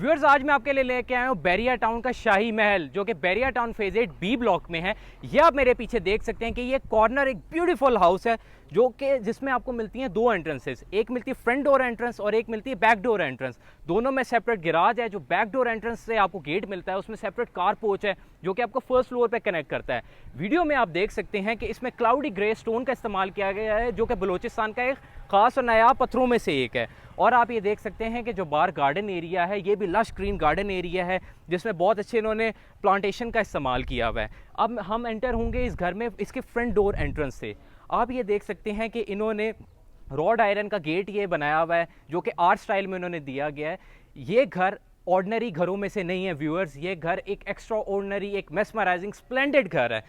Viewers, आज मैं आपके लिए लेके आया हूँ बैरिया टाउन का शाही महल, जो कि Bahria town phase 8 B block में है। ये आप मेरे पीछे देख सकते हैं कि ये कॉर्नर एक ब्यूटीफुल हाउस है, जो कि जिसमें आपको मिलती हैं दो एंट्रेंसेस। एक मिलती है फ्रंट डोर एंट्रेंस और एक मिलती है बैक डोर एंट्रेंस। दोनों में सेपरेट गिराज है। जो बैक डोर एंट्रेंस से आपको गेट मिलता है, उसमें सेपरेट कार पोर्च है, जो कि आपको फर्स्ट फ्लोर पे कनेक्ट करता है। वीडियो में आप देख सकते हैं कि इसमें क्लाउडी ग्रे स्टोन का इस्तेमाल किया गया है, जो कि बलूचिस्तान का एक खास और नायाब पत्थरों में से एक है। और आप ये देख सकते हैं कि जो बाहर गार्डन एरिया है, ये भी लश ग्रीन गार्डन एरिया है, जिसमें बहुत अच्छे इन्होंने प्लांटेशन का इस्तेमाल किया हुआ है। अब हम एंटर होंगे इस घर में इसके फ्रंट डोर एंट्रेंस से। आप ये देख सकते हैं कि इन्होंने रॉड आयरन का गेट ये बनाया हुआ है, जो कि आर्ट स्टाइल में इन्होंने दिया गया है। ये घर ऑर्डिनरी घरों में से नहीं है व्यूअर्स, ये घर एक एक्स्ट्रा ऑर्डिनरी, एक मेस्मराइजिंग स्प्लेंडेड घर है।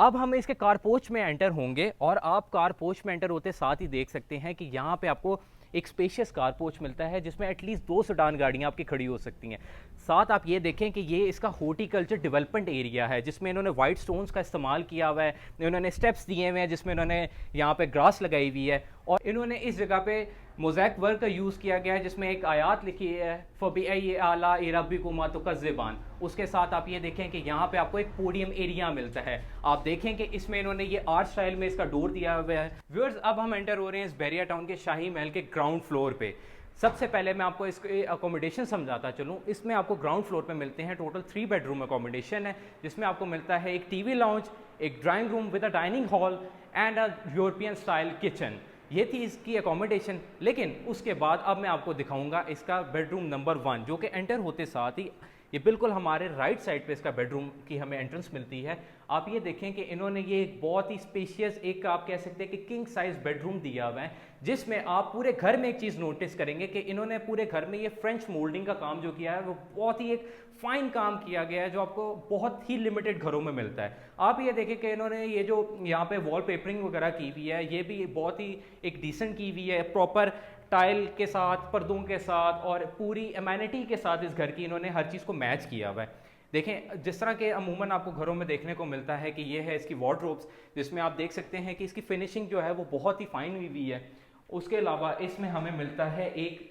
अब हम इसके कारपोच में एंटर होंगे और आप कारपोच में एंटर होते साथ ही देख सकते हैं कि यहाँ पे आपको एक स्पेशियस कारपोच मिलता है, जिसमें एटलीस्ट 2 सेडान गाड़ियाँ आपकी खड़ी हो सकती हैं। साथ आप ये देखें कि ये इसका हॉर्टिकल्चर डेवलपमेंट एरिया है, जिसमें इन्होंने वाइट स्टोन्स का इस्तेमाल किया हुआ है। इन्होंने स्टेप्स दिए हुए हैं, जिसमें इन्होंने यहाँ पे ग्रास लगाई हुई है, और इन्होंने इस जगह पे मोज़ैक वर्क का यूज़ किया गया है, जिसमें एक आयात लिखी है फ़बी आला रब्बिकुमा तुकज़्ज़िबान। उसके साथ आप ये देखें कि यहाँ पे आपको एक पोडियम एरिया मिलता है। आप देखें कि इसमें इन्होंने ये आर्ट स्टाइल में इसका डोर दिया हुआ है। व्यूअर्स, अब हम एंटर हो रहे हैं इस बैरिया टाउन के शाही महल के ग्राउंड फ्लोर पे। सबसे पहले मैं आपको इसके अकोमोडेशन समझाता चलूँ। इसमें आपको ग्राउंड फ्लोर पे मिलते हैं टोटल 3 बेडरूम अकोमोडेशन है, जिसमें आपको मिलता है एक टीवी लाउंज, एक drawing room with a dining hall and a European style kitchen. ये थी इसकी अकोमोडेशन। लेकिन उसके बाद अब मैं आपको दिखाऊंगा इसका बेडरूम नंबर 1, जो कि एंटर होते साथ ही ये बिल्कुल हमारे राइट साइड पे इसका बेडरूम की हमें एंट्रेंस मिलती है। आप ये देखें कि इन्होंने ये एक बहुत ही स्पेशियस, एक आप कह सकते हैं कि किंग साइज बेडरूम दिया हुआ है, जिसमें आप पूरे घर में एक चीज़ नोटिस करेंगे कि इन्होंने पूरे घर में ये फ्रेंच मोल्डिंग का काम जो किया है, वो बहुत ही एक फाइन काम किया गया है, जो आपको बहुत ही लिमिटेड घरों में मिलता है। आप ये देखें कि इन्होंने ये जो यहाँ पे वॉल पेपरिंग वगैरह की हुई है, ये भी बहुत ही एक डिसेंट की हुई है, प्रॉपर टाइल के साथ, पर्दों के साथ और पूरी एमेनिटी के साथ इस घर की इन्होंने हर चीज़ को मैच किया हुआ है। देखें, जिस तरह के अमूमन आपको घरों में देखने को मिलता है कि ये है इसकी वार्डरोब्स, जिसमें आप देख सकते हैं कि इसकी फिनिशिंग जो है वो बहुत ही फाइन हुई है। उसके अलावा इसमें हमें मिलता है एक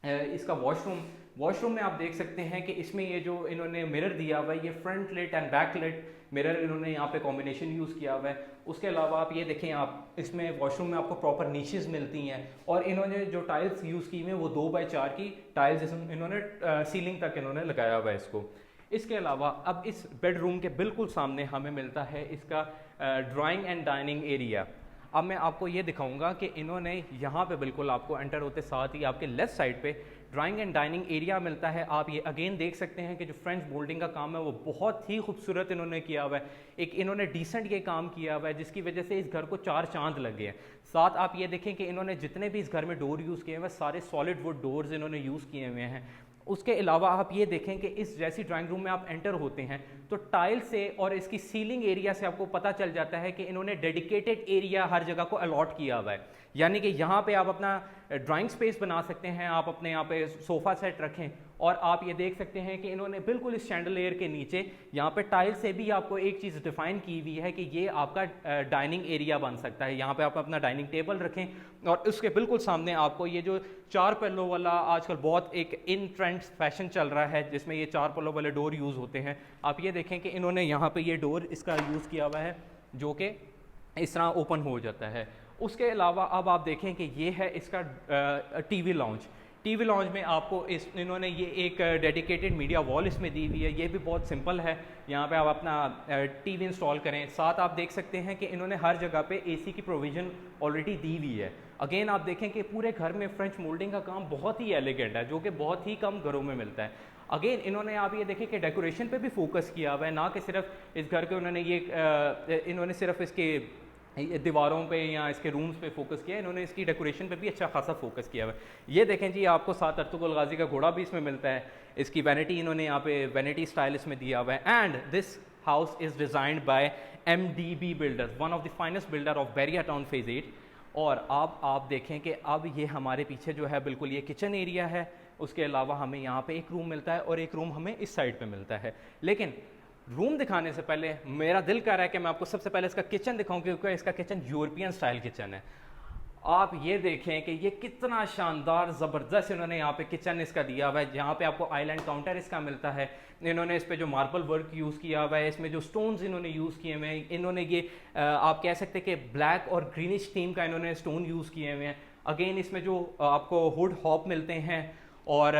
इसका वॉशरूम में आप देख सकते हैं कि इसमें ये जो इन्होंने मिरर दिया हुआ है, ये front lit and back lit mirror इन्होंने यहाँ पे कॉम्बिनेशन यूज़ किया हुआ है। उसके अलावा आप ये देखें, आप इसमें वॉशरूम में आपको प्रॉपर नीचेस मिलती हैं, और इन्होंने जो टाइल्स यूज़ की हुई हैं वो 2x4 की टाइल्स इन्होंने सीलिंग तक इन्होंने लगाया हुआ है इसको। इसके अलावा अब इस बेडरूम के बिल्कुल सामने हमें मिलता है इसका ड्राइंग एंड डाइनिंग एरिया। अब मैं आपको ये दिखाऊंगा कि इन्होंने यहाँ पे बिल्कुल आपको एंटर होते साथ ही आपके लेफ्ट साइड पे ड्राइंग एंड डाइनिंग एरिया मिलता है। आप ये अगेन देख सकते हैं कि जो फ्रेंच मोल्डिंग का काम है वो बहुत ही खूबसूरत इन्होंने किया हुआ है। एक इन्होंने डिसेंट ये काम किया हुआ है, जिसकी वजह से इस घर को 4 चांद लगे हैं। साथ आप ये देखें कि इन्होंने जितने भी इस घर में डोर यूज़ किए हुए हैं, सारे सॉलिड वुड डोर्स इन्होंने यूज़ किए हुए हैं। उसके अलावा आप ये देखें कि इस जैसी ड्राइंग रूम में आप एंटर होते हैं तो टाइल से और इसकी सीलिंग एरिया से आपको पता चल जाता है कि इन्होंने डेडिकेटेड एरिया हर जगह को अलॉट किया हुआ है। यानी कि यहाँ पे आप अपना ड्राइंग स्पेस बना सकते हैं, आप अपने यहाँ पे सोफ़ा सेट रखें। और आप ये देख सकते हैं कि इन्होंने बिल्कुल इस शैंडलियर के नीचे यहाँ पे टाइल से भी आपको एक चीज़ डिफाइन की हुई है कि ये आपका डाइनिंग एरिया बन सकता है। यहाँ पे आप अपना डाइनिंग टेबल रखें, और उसके बिल्कुल सामने आपको ये जो 4 पल्लों वाला आजकल बहुत एक इन ट्रेंड फैशन चल रहा है, जिसमें ये 4 पल्लों वाले डोर यूज़ होते हैं। आप ये देखें कि इन्होंने यहाँ पे ये डोर इसका यूज़ किया हुआ है, जो कि इस तरह ओपन हो जाता है। उसके अलावा अब आप देखें कि ये है इसका टीवी लाउंज में आपको इन्होंने ये एक डेडिकेटेड मीडिया वॉल इसमें दी हुई है। ये भी बहुत सिंपल है, यहाँ पे आप अपना टीवी इंस्टॉल करें। साथ आप देख सकते हैं कि इन्होंने हर जगह पे एसी की प्रोविज़न ऑलरेडी दी हुई है। अगेन आप देखें कि पूरे घर में फ्रेंच मोल्डिंग का काम बहुत ही एलिगेंट है, जो कि बहुत ही कम घरों में मिलता है। अगेन इन्होंने आप ये देखें कि डेकोरेशन पे भी फोकस किया हुआ है, ना कि सिर्फ इस घर के इन्होंने सिर्फ इसके दीवारों पे या इसके रूम्स पे फोकस किया, इन्होंने इसकी डेकोरेशन पे भी अच्छा खासा फोकस किया हुआ है। ये देखें जी, आपको साथ अर्तुगरुल गाजी का घोड़ा भी इसमें मिलता है। इसकी वैनिटी इन्होंने यहाँ पे वैनिटी स्टाइल इसमें दिया हुआ है। And this house is designed by MDB builders, one of the finest builder of Bahria town phase 8। और आप देखें कि अब ये हमारे पीछे जो है बिल्कुल ये किचन एरिया है। उसके अलावा हमें यहाँ पे एक रूम मिलता है और एक रूम हमें इस साइड पे मिलता है। लेकिन रूम दिखाने से पहले मेरा दिल कर रहा है कि मैं आपको सबसे पहले इसका किचन दिखाऊं, क्योंकि इसका किचन यूरोपियन स्टाइल किचन है। आप ये देखें कि ये कितना शानदार ज़बरदस्त इन्होंने यहाँ पे किचन इसका दिया हुआ है, जहाँ पे आपको आइलैंड काउंटर इसका मिलता है। इन्होंने इस पे जो मार्बल वर्क यूज़ किया हुआ है, इसमें जो स्टोन्स इन्होंने यूज़ किए हुए हैं, इन्होंने ये आप कह सकते हैं कि ब्लैक और ग्रीनिश थीम का इन्होंने स्टोन यूज़ किए हुए हैं। अगेन इसमें जो आपको हुड हॉप मिलते हैं, और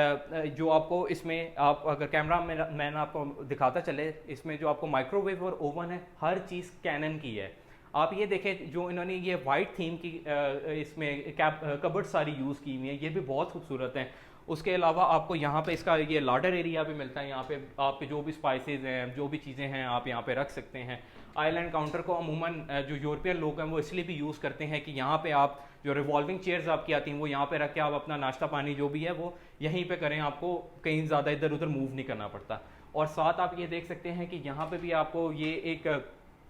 जो आपको इसमें आप अगर कैमरा में मैन आपको दिखाता चले, इसमें जो आपको माइक्रोवेव और ओवन है, हर चीज़ कैनन की है। आप ये देखें जो इन्होंने ये वाइट थीम की इसमें कबर्ड सारी यूज़ की हुई है, ये भी बहुत खूबसूरत हैं। उसके अलावा आपको यहाँ पे इसका ये लार्डर एरिया भी मिलता है। यहाँ पे आपके जो भी स्पाइसेस हैं, जो भी चीज़ें हैं, आप यहाँ पे रख सकते हैं। आइलैंड काउंटर को अमूमन जो यूरोपियन लोग हैं वो इसलिए भी यूज़ करते हैं कि यहाँ पे आप जो रिवॉल्विंग चेयर्स आपकी आती हैं वो यहाँ पे रख के आप अपना नाश्ता पानी जो भी है वो यहीं पे करें, आपको कहीं ज़्यादा इधर उधर मूव नहीं करना पड़ता। और साथ आप ये देख सकते हैं कि यहाँ पे भी आपको ये एक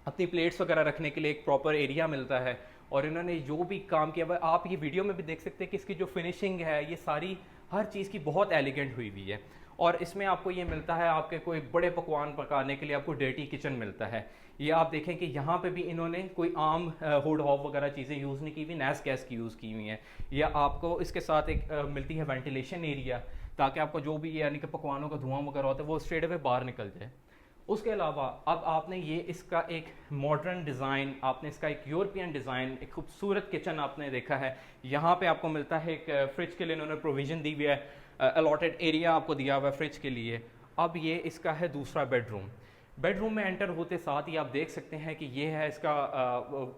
अपनी प्लेट्स वगैरह रखने के लिए एक प्रॉपर एरिया मिलता है। और इन्होंने जो भी काम किया हुआ, आप ये वीडियो में भी देख सकते हैं कि इसकी जो फिनिशिंग है, ये सारी हर चीज़ की बहुत एलिगेंट हुई हुई है। और इसमें आपको ये मिलता है, आपके कोई बड़े पकवान पकाने के लिए आपको डर्टी किचन मिलता है। ये आप देखें कि यहाँ पे भी इन्होंने कोई आम हुड हॉप वगैरह चीज़ें यूज़ नहीं की हुई, नैस गैस की यूज़ की हुई हैं। या आपको इसके साथ एक मिलती है वेंटिलेशन एरिया, ताकि आपको जो भी यानी कि पकवानों का धुआं वगैरह होता है वो स्ट्रेट अवे बाहर निकल जाए। उसके अलावा अब आपने ये इसका एक मॉडर्न डिज़ाइन, आपने इसका एक यूरोपियन डिज़ाइन, एक खूबसूरत किचन आपने देखा है। यहाँ पे आपको मिलता है एक फ्रिज के लिए इन्होंने प्रोविज़न दी हुई है, अलॉटेड एरिया आपको दिया हुआ है फ्रिज के लिए। अब ये इसका है दूसरा बेडरूम। बेडरूम में एंटर होते साथ ही आप देख सकते हैं कि ये है इसका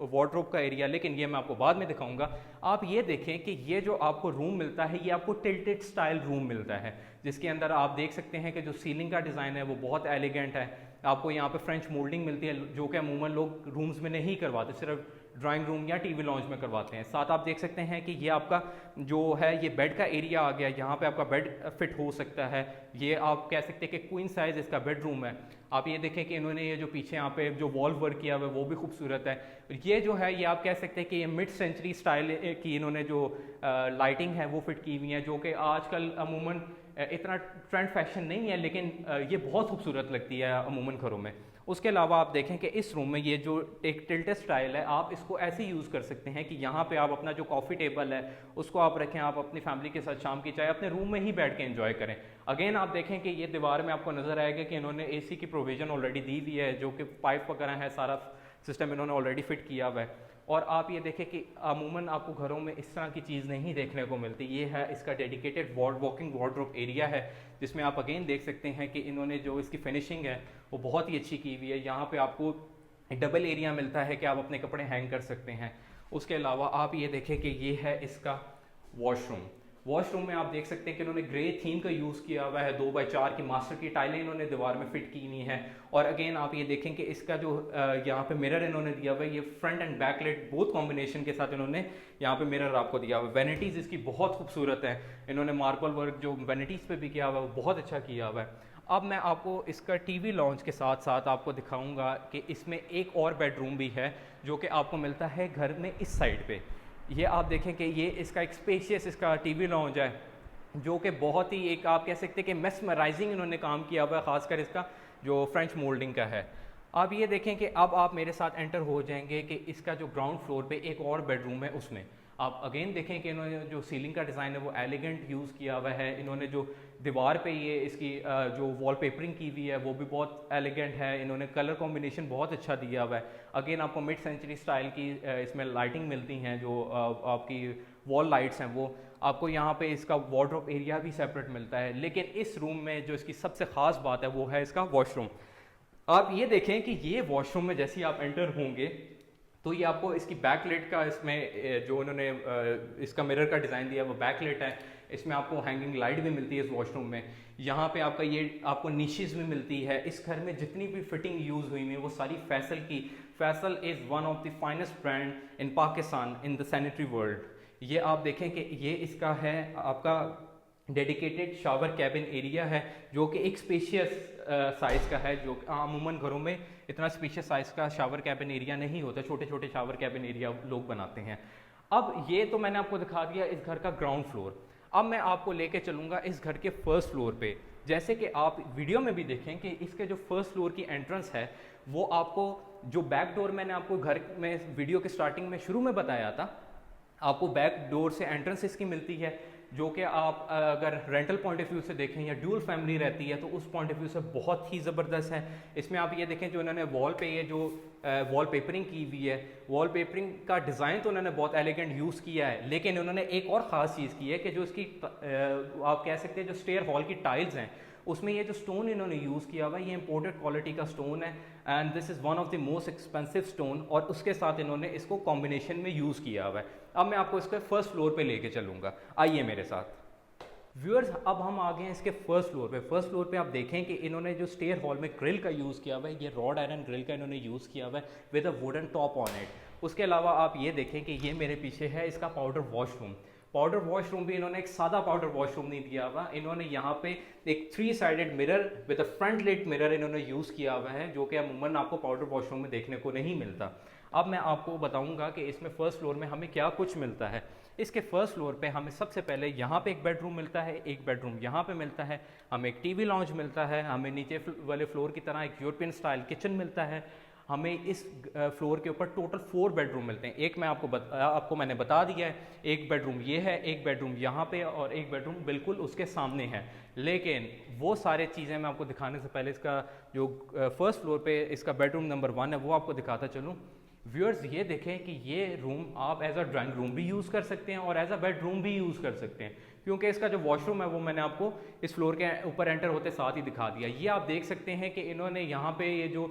वार्डरोब का एरिया, लेकिन ये मैं आपको बाद में दिखाऊंगा। आप ये देखें कि ये जो आपको रूम मिलता है, ये आपको टिल्टेड स्टाइल रूम मिलता है, जिसके अंदर आप देख सकते हैं कि जो सीलिंग का डिज़ाइन है वो बहुत एलिगेंट है। आपको यहाँ पे फ्रेंच मोल्डिंग मिलती है, जो कि अमूमन लोग रूम्स में नहीं करवाते, सिर्फ ड्राइंग रूम या टीवी लॉन्च में करवाते हैं। साथ आप देख सकते हैं कि ये आपका जो है ये बेड का एरिया आ गया, यहाँ पे आपका बेड फिट हो सकता है। ये आप कह सकते हैं कि क्वीन साइज इसका बेडरूम है। आप ये देखें कि इन्होंने ये जो पीछे यहाँ पे जो वॉल वर्क किया हुआ है वो भी खूबसूरत है। ये जो है ये आप कह सकते हैं कि ये मिड सेंचुरी स्टाइल की इन्होंने जो लाइटिंग है वो फिट की हुई है, जो कि आजकल अमूमन इतना ट्रेंड फैशन नहीं है, लेकिन ये बहुत खूबसूरत लगती है अमूमन घरों में। उसके अलावा आप देखें कि इस रूम में ये जो एक टिल्टेड स्टाइल है, आप इसको ऐसे यूज़ कर सकते हैं कि यहाँ पे आप अपना जो कॉफ़ी टेबल है उसको आप रखें, आप अपनी फैमिली के साथ शाम की चाय अपने रूम में ही बैठ के एंजॉय करें। अगेन आप देखें कि ये दीवार में आपको नज़र आएगा कि इन्होंने एसी की प्रोविज़न ऑलरेडी दी हुई है, जो कि पाइप वगैरह है, सारा सिस्टम इन्होंने ऑलरेडी फिट किया हुआ है। और आप ये देखें कि अमूमन आपको घरों में इस तरह की चीज़ नहीं देखने को मिलती। ये है इसका डेडिकेटेड वॉकिंग वार्डरोब एरिया है, जिसमें आप अगेन देख सकते हैं कि इन्होंने जो इसकी फिनिशिंग है वो बहुत ही अच्छी की हुई है। यहाँ पे आपको डबल एरिया मिलता है कि आप अपने कपड़े हैंग कर सकते हैं। उसके अलावा आप ये देखें कि ये है इसका वॉशरूम। वॉशरूम में आप देख सकते हैं कि इन्होंने ग्रे थीम का यूज़ किया हुआ है, 2x4 की मास्टर की टाइलें इन्होंने दीवार में फिट की हुई हैं। और अगेन आप ये देखें कि इसका जो यहाँ पे मिरर इन्होंने दिया हुआ है, ये front end back light both combination के साथ इन्होंने यहाँ पे मिरर आपको दिया हुआ है। वैनिटीज़ इसकी बहुत खूबसूरत है, इन्होंने मार्बल वर्क जो वैनिटीज़ पे भी किया हुआ है वो बहुत अच्छा किया हुआ है। अब मैं आपको इसका टीवी लॉन्च के साथ साथ आपको दिखाऊंगा कि इसमें एक और बेडरूम भी है, जो कि आपको मिलता है घर में इस साइड पे। ये आप देखें कि ये इसका एक स्पेशियस इसका टीवी लॉन्च है, जो कि बहुत ही एक आप कह सकते हैं कि मेस्मराइजिंग इन्होंने काम किया हुआ है, ख़ासकर इसका जो फ्रेंच मोल्डिंग का है। आप ये देखें कि अब आप मेरे साथ एंटर हो जाएंगे कि इसका जो ग्राउंड फ्लोर पे एक और बेडरूम है, उसमें आप अगेन देखें कि इन्होंने जो सीलिंग का डिज़ाइन है वो एलिगेंट यूज़ किया हुआ है। इन्होंने जो दीवार पे ये इसकी जो वॉलपेपरिंग की हुई है वो भी बहुत एलिगेंट है। इन्होंने कलर कॉम्बिनेशन बहुत अच्छा दिया हुआ है। अगेन आपको मिड सेंचुरी स्टाइल की इसमें लाइटिंग मिलती हैं, जो आपकी वॉल लाइट्स हैं वो आपको यहाँ पे इसका वार्डरोब एरिया भी सेपरेट मिलता है। लेकिन इस रूम में जो इसकी सबसे ख़ास बात है वो है इसका वॉशरूम। आप ये देखें कि ये वॉशरूम में जैसे ही आप एंटर होंगे तो ये आपको इसकी बैकलेट का इसमें जो उन्होंने इसका मिरर का डिज़ाइन दिया है वो बैकलेट है। इसमें आपको हैंगिंग लाइट भी मिलती है इस वॉशरूम में। यहाँ पे आपका ये आपको निशेज़ भी मिलती है। इस घर में जितनी भी फिटिंग यूज़ हुई है वो सारी फैसल की। Faisal is one of the finest brand in Pakistan in the sanitary world. ये आप देखें कि ये इसका है आपका डेडिकेटेड शावर कैबिन एरिया है, जो कि एक स्पेशियस साइज़ का है, जो अमूमन घरों में इतना स्पेशियस साइज़ का शावर कैबिन एरिया नहीं होता, छोटे छोटे शावर कैबिन एरिया लोग बनाते हैं। अब ये तो मैंने आपको दिखा दिया इस घर का ग्राउंड फ्लोर। अब मैं आपको लेके चलूँगा इस घर के फर्स्ट फ्लोर पे। जैसे कि आप वीडियो में भी देखें कि इसके जो फर्स्ट फ्लोर की एंट्रेंस है वो आपको जो बैक डोर मैंने आपको घर में वीडियो के स्टार्टिंग में शुरू में बताया था, आपको बैक डोर से एंट्रेंस इसकी मिलती है, जो कि आप अगर रेंटल पॉइंट ऑफ व्यू से देखें या ड्यूल फैमिली रहती है तो उस पॉइंट ऑफ व्यू से बहुत ही ज़बरदस्त है। इसमें आप ये देखें जो इन्होंने वॉल पे ये जो वॉल पेपरिंग की हुई है, वॉल पेपरिंग का डिज़ाइन तो उन्होंने बहुत एलिगेंट यूज़ किया है, लेकिन उन्होंने एक और ख़ास चीज़ की है कि जो इसकी आप कह सकते हैं जो स्टेयर हॉल की टाइल्स हैं उसमें ये जो स्टोन इन्होंने यूज़ किया हुआ है ये इंपोर्टेड क्वालिटी का स्टोन है, and this is one of the most expensive stone, और उसके साथ इन्होंने इसको कॉम्बिनेशन में यूज़ किया हुआ है। अब मैं आपको इसके फर्स्ट फ्लोर पे लेके चलूँगा, आइए मेरे साथ। व्यूअर्स अब हम आ गए हैं इसके फर्स्ट फ्लोर पे। फर्स्ट फ्लोर पे आप देखें कि इन्होंने जो स्टेयर हॉल में ग्रिल का यूज़ किया हुआ है, ये रॉड आयरन ग्रिल का इन्होंने यूज़ किया हुआ है with a wooden top on it. उसके अलावा आप ये देखें कि ये मेरे पीछे है इसका पाउडर वॉशरूम। पाउडर वॉशरूम भी इन्होंने एक सादा पाउडर वॉशरूम नहीं दिया हुआ, इन्होंने यहाँ पे एक 3 sided mirror with a front lit mirror इन्होंने यूज़ किया हुआ है, जो कि अमूमन आपको पाउडर वॉशरूम में देखने को नहीं मिलता। अब मैं आपको बताऊंगा कि इसमें फर्स्ट फ्लोर में हमें क्या कुछ मिलता है। इसके फर्स्ट फ्लोर पे हमें सबसे पहले यहाँ पे एक बेडरूम मिलता है, एक बेडरूम यहाँ पे मिलता है, हमें एक टीवी लॉन्च मिलता है, हमें नीचे वाले फ्लोर की तरह एक यूरोपियन स्टाइल किचन मिलता है, हमें इस फ्लोर के ऊपर टोटल 4 बेडरूम मिलते हैं। एक मैं आपको मैंने बता दिया है, एक बेडरूम ये है, एक बेडरूम यहाँ पे और एक बेडरूम बिल्कुल उसके सामने है। लेकिन वो सारे चीज़ें मैं आपको दिखाने से पहले इसका जो फर्स्ट फ्लोर पे इसका बेडरूम नंबर 1 है वो आपको दिखाता चलूँ। व्यूअर्स ये देखें कि ये रूम आप एज अ ड्राइंग रूम भी यूज़ कर सकते हैं और एज अ बेडरूम भी यूज़ कर सकते हैं, क्योंकि इसका जो वॉशरूम है वो मैंने आपको इस फ्लोर के ऊपर एंटर होते साथ ही दिखा दिया। ये आप देख सकते हैं कि इन्होंने यहाँ पे ये जो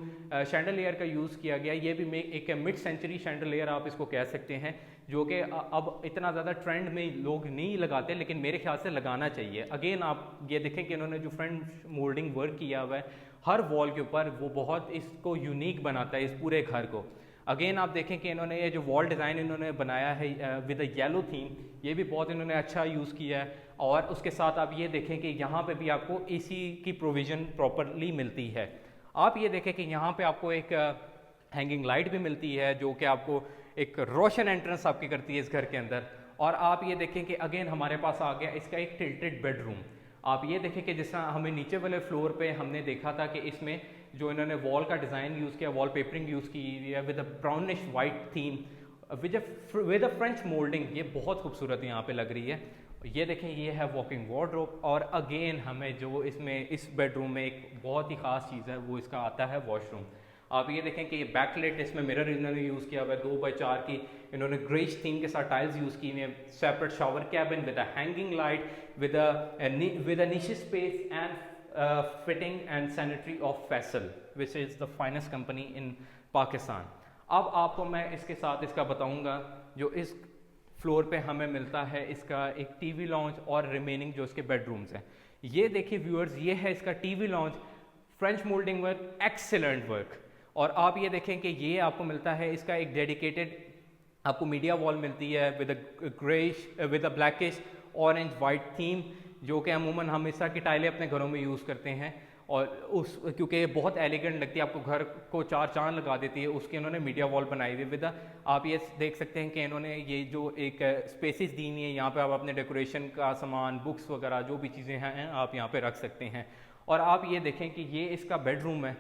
शैंडलियर का यूज़ किया गया, ये भी एक मिड सेंचुरी शैंडलियर आप इसको कह सकते हैं, जो कि अब इतना ज़्यादा ट्रेंड में लोग नहीं लगाते, लेकिन मेरे ख्याल से लगाना चाहिए। अगेन आप ये देखें कि इन्होंने जो फ्रंट मोल्डिंग वर्क किया हुआ है हर वॉल के ऊपर, वो बहुत इसको यूनिक बनाता है इस पूरे घर को। अगेन आप देखें कि इन्होंने ये जो वॉल डिज़ाइन इन्होंने बनाया है विद अ येलो थीम, ये भी बहुत इन्होंने अच्छा यूज़ किया है। और उसके साथ आप ये देखें कि यहाँ पे भी आपको एसी की प्रोविज़न प्रॉपरली मिलती है। आप ये देखें कि यहाँ पे आपको एक हैंगिंग लाइट भी मिलती है, जो कि आपको एक रोशन एंट्रेंस आपकी करती है इस घर के अंदर। और आप ये देखें कि अगेन हमारे पास आ गया इसका एक टिल्टेड बेडरूम। आप ये देखें कि जिस तरह हमें नीचे वाले फ्लोर पे हमने देखा था कि इसमें जो इन्होंने वॉल का डिज़ाइन यूज़ किया, वॉल पेपरिंग यूज़ की है with a brownish white theme with a French moulding, ये बहुत खूबसूरत यहाँ पे लग रही है। ये देखें ये है वॉकिंग वार्डरोब। और अगेन हमें जो इसमें इस बेडरूम में एक बहुत ही ख़ास चीज़ है वो इसका आता है वॉशरूम। आप ये देखें कि ये बैकलाइट इसमें मिरर इन्होंने यूज़ किया हुआ है 2x4 की, इन्होंने ग्रेश थीम के साथ टाइल्स यूज़ की हुई हैं, separate shower cabin with a hanging light with a niche space and fitting and sanitary of Faisal which is the finest company in Pakistan. अब आपको मैं इसके साथ इसका बताऊंगा जो इस फ्लोर पे हमें मिलता है इसका एक टीवी लॉन्च और रिमेनिंग जो इसके बेडरूम्स हैं। ये देखिए व्यूअर्स, ये है इसका TV launch, French moulding work, excellent work. और आप ये देखें कि ये आपको मिलता है इसका एक डेडिकेटेड आपको मीडिया वॉल मिलती है with a greyish with a blackish orange white theme, जो कि अमूमन हम इस तरह की टाइलें अपने घरों में यूज़ करते हैं और उस क्योंकि ये बहुत एलिगेंट लगती है, आपको घर को 4 चांद लगा देती है, उसकी इन्होंने मीडिया वॉल बनाई हुई विद। आप ये देख सकते हैं कि इन्होंने ये जो एक स्पेसिस दी हुई है, यहाँ पे आप अपने डेकोरेशन का सामान, बुक्स वगैरह जो भी चीज़ें हैं आप यहाँ पे रख सकते हैं। और आप ये देखें कि ये इसका बेडरूम है।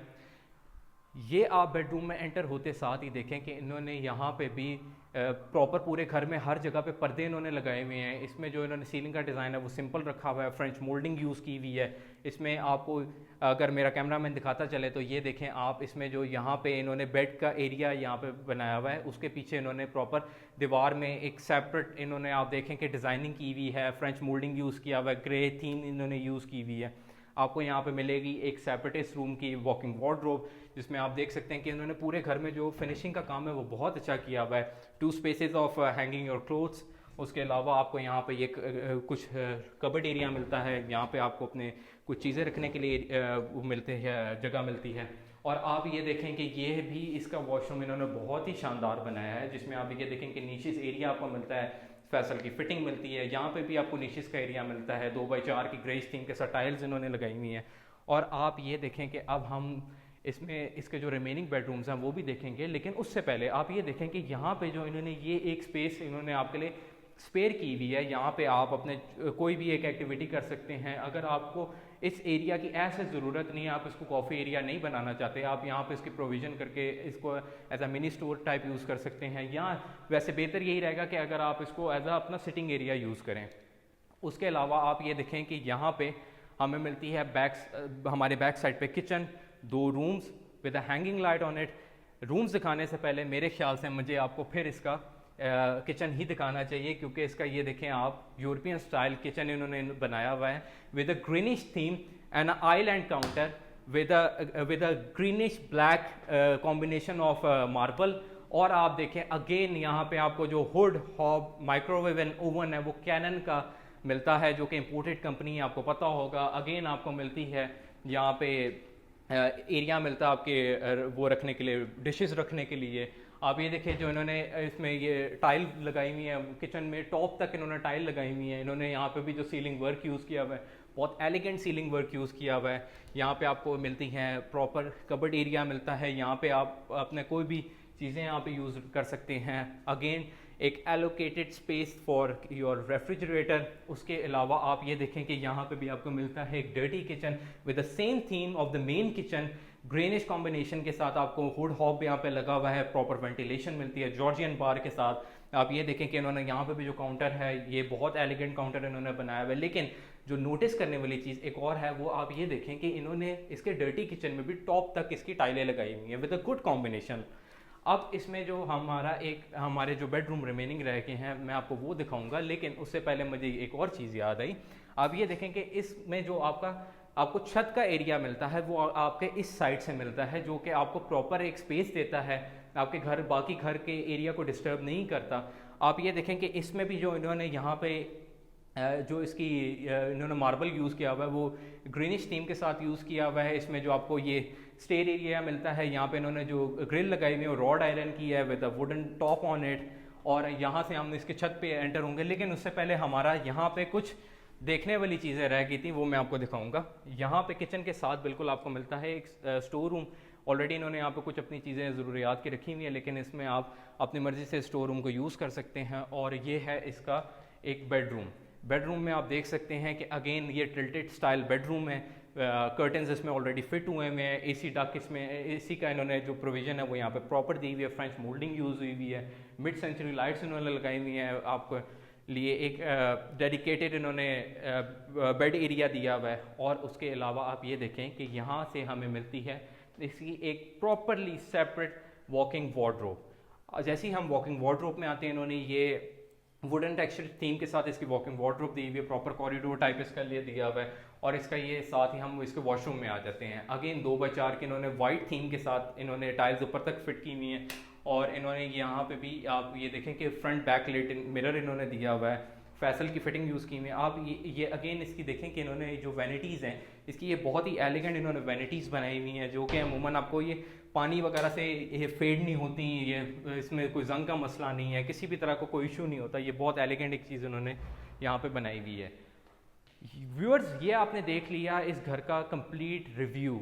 ये आप बेडरूम में एंटर होते साथ ही देखें कि इन्होंने यहाँ पे भी प्रॉपर पूरे घर में हर जगह पे पर्दे इन्होंने लगाए हुए हैं। इसमें जो इन्होंने सीलिंग का डिज़ाइन है वो सिंपल रखा हुआ है, फ्रेंच मोल्डिंग यूज़ की हुई है। इसमें आपको अगर मेरा कैमरामैन दिखाता चले तो ये देखें आप, इसमें जो यहाँ पे इन्होंने बेड का एरिया यहाँ पे बनाया हुआ है, उसके पीछे इन्होंने प्रॉपर दीवार में एक सेपरेट इन्होंने आप देखें कि डिज़ाइनिंग की हुई है, फ्रेंच मोल्डिंग यूज़ किया हुआ है, ग्रे थीम इन्होंने यूज़ की हुई है। आपको यहाँ पे मिलेगी एक सेपरेट इस रूम की वॉकिंग वार्डरोब, जिसमें आप देख सकते हैं कि इन्होंने पूरे घर में जो फिनिशिंग का काम है वो बहुत अच्छा किया हुआ है। 2 spaces of hanging your clothes. उसके अलावा आपको यहाँ पे ये कुछ कबर्ड एरिया मिलता है, यहाँ पे आपको अपने कुछ चीज़ें रखने के लिए मिलते हैं, जगह मिलती है। और आप ये देखें कि ये भी इसका वॉशरूम इन्होंने बहुत ही शानदार बनाया है, जिसमें आप ये देखें कि नीशिस एरिया आपको मिलता है, फैसल की फिटिंग मिलती है, यहाँ पे भी आपको नीशिस का एरिया मिलता है, 2x4 की ग्रेस थीम के साथ टाइल्स इन्होंने लगाई हुई हैं। और आप ये देखें कि अब हम इसमें इसके जो रिमेनिंग बेडरूम्स हैं वो भी देखेंगे, लेकिन उससे पहले आप ये देखें कि यहाँ पे जो इन्होंने ये एक स्पेस इन्होंने आपके लिए स्पेयर की हुई है, यहाँ पे आप अपने कोई भी एक एक्टिविटी कर सकते हैं। अगर आपको इस एरिया की ऐसे ज़रूरत नहीं है, आप इसको कॉफ़ी एरिया नहीं बनाना चाहते, आप यहाँ पे इसकी प्रोविज़न करके इसको as a mini store type use कर सकते हैं, या वैसे बेहतर यही रहेगा कि अगर आप इसको एज अ अपना सिटिंग एरिया यूज़ करें। उसके अलावा आप ये देखें कि यहाँ पे हमें मिलती है हमारे बैक साइड पे kitchen, 2 rooms with a hanging light on it. Rooms दिखाने से पहले मेरे ख्याल से मुझे आपको फिर इसका किचन ही दिखाना चाहिए, क्योंकि इसका ये देखें आप यूरोपियन स्टाइल किचन इन्होंने बनाया हुआ है with a greenish theme and island counter with a greenish black combination of marble. और आप देखें अगेन यहाँ पे आपको जो hood hob microwave and oven है वो कैनन का मिलता है, जो कि इंपोर्टेड कंपनी है, आपको पता होगा। अगेन आपको मिलती है यहाँ पे एरिया मिलता है आपके वो रखने के लिए, डिशेस रखने के लिए। आप ये देखिए जो इन्होंने इसमें ये टाइल लगाई हुई है किचन में, टॉप तक इन्होंने टाइल लगाई हुई है। इन्होंने यहाँ पे भी जो सीलिंग वर्क यूज़ किया हुआ है, बहुत एलिगेंट सीलिंग वर्क यूज़ किया हुआ है। यहाँ पे आपको मिलती हैं प्रॉपर कबर्ड एरिया मिलता है, यहाँ पे आप अपने कोई भी चीज़ें यहाँ पे यूज़ कर सकते हैं। अगेन एक allocated space for your refrigerator. उसके अलावा आप ये देखें कि यहाँ पे भी आपको मिलता है एक dirty kitchen with the same theme of the main kitchen, greenish combination के साथ। आपको हुड हॉब यहाँ पे लगा हुआ है, प्रॉपर वेंटिलेशन मिलती है जॉर्जियन बार के साथ। आप ये देखें कि इन्होंने यहाँ पे भी जो काउंटर है ये बहुत एलिगेंट काउंटर इन्होंने बनाया हुआ है। लेकिन जो नोटिस करने वाली चीज़ एक और है, वो आप ये देखें कि इन्होंने इसके डर्टी किचन में भी टॉप तक इसकी टाइलें लगाई हुई हैं विद अ गुड कॉम्बिनेशन। अब इसमें जो हमारे जो बेडरूम रिमेनिंग रह गए हैं मैं आपको वो दिखाऊंगा, लेकिन उससे पहले मुझे एक और चीज़ याद आई। आप ये देखें कि इसमें जो आपको छत का एरिया मिलता है वो आपके इस साइड से मिलता है, जो कि आपको प्रॉपर एक स्पेस देता है, आपके बाकी घर के एरिया को डिस्टर्ब नहीं करता। आप ये देखें कि इसमें भी जो इन्होंने यहाँ पे जो इसकी इन्होंने मार्बल यूज़ किया हुआ है वो ग्रीनिश थीम के साथ यूज़ किया हुआ है। इसमें जो आपको ये स्टेयर एरिया मिलता है, यहाँ पे इन्होंने जो ग्रिल लगाई हुई है वो रॉड आयरन की है with a wooden top on it. और यहाँ से हम इसके छत पे एंटर होंगे, लेकिन उससे पहले हमारा यहाँ पे कुछ देखने वाली चीज़ें रह गई थी, वो मैं आपको दिखाऊंगा। यहाँ पे किचन के साथ बिल्कुल आपको मिलता है एक स्टोर रूम। ऑलरेडी इन्होंने यहाँ पे कुछ अपनी चीज़ें ज़रूरियात की रखी हुई है, लेकिन इसमें आप अपनी मर्ज़ी से स्टोर रूम को यूज़ कर सकते हैं। और ये है इसका एक बेडरूम में आप देख सकते हैं कि अगेन ये टिल्टेड स्टाइल बेडरूम है। कर्टन्स इसमें ऑलरेडी फिट हुए हैं, एसी डक इसमें एसी का इन्होंने जो प्रोविज़न है वो यहाँ पे प्रॉपर दी हुई है, फ्रेंच मोल्डिंग यूज़ हुई हुई है, मिड सेंचुरी लाइट्स इन्होंने लगाई हुई हैं आपको लिए, एक डेडिकेटेड इन्होंने बेड एरिया दिया हुआ है। और उसके अलावा आप ये देखें कि यहाँ से हमें मिलती है इसकी एक प्रॉपरली सेपरेट वॉकिंग वार्डरोब। जैसे ही हम वॉकिंग वार्डरोब में आते हैं, इन्होंने ये वुडन टेक्सचर थीम के साथ इसकी वॉकिंग वार्डरोब दी हुई है, प्रॉपर कॉरिडोर टाइप इसका लिए दिया हुआ है। और इसका ये साथ ही हम इसके वॉशरूम में आ जाते हैं। अगेन 2x4 के इन्होंने वाइट थीम के साथ इन्होंने टाइल्स ऊपर तक फिट की हुई हैं। और इन्होंने यहाँ पे भी आप ये देखें कि फ्रंट बैक लेट मिरर इन्होंने दिया हुआ है, फैसल की फिटिंग यूज़ की हुई है। आप ये अगेन इसकी देखें कि इन्होंने जो वैनिटीज़ हैं इसकी ये बहुत ही एलिगेंट इन्होंने वैनिटीज़ बनाई हुई हैं, जो कि अमूमन आपको ये पानी वगैरह से ये फेड नहीं होती, ये इसमें कोई जंग का मसला नहीं है, किसी भी तरह का कोई इशू नहीं होता। ये बहुत एलिगेंट एक चीज़ उन्होंने यहाँ पे बनाई हुई है। व्यूअर्स, ये आपने देख लिया इस घर का कंप्लीट रिव्यू।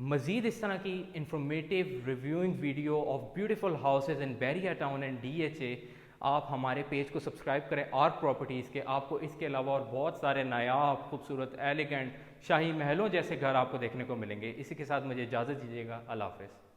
मज़ीद इस तरह की informative reviewing video of beautiful houses in Bahria town and DHA आप हमारे पेज को सब्सक्राइब करें आर प्रॉपर्टीज़ के। आपको इसके अलावा और बहुत सारे नायाब खूबसूरत एलिगेंट शाही महलों जैसे घर आपको देखने को मिलेंगे। इसी के साथ मुझे इजाज़त दीजिएगा। अल्लाह हाफ़िज़।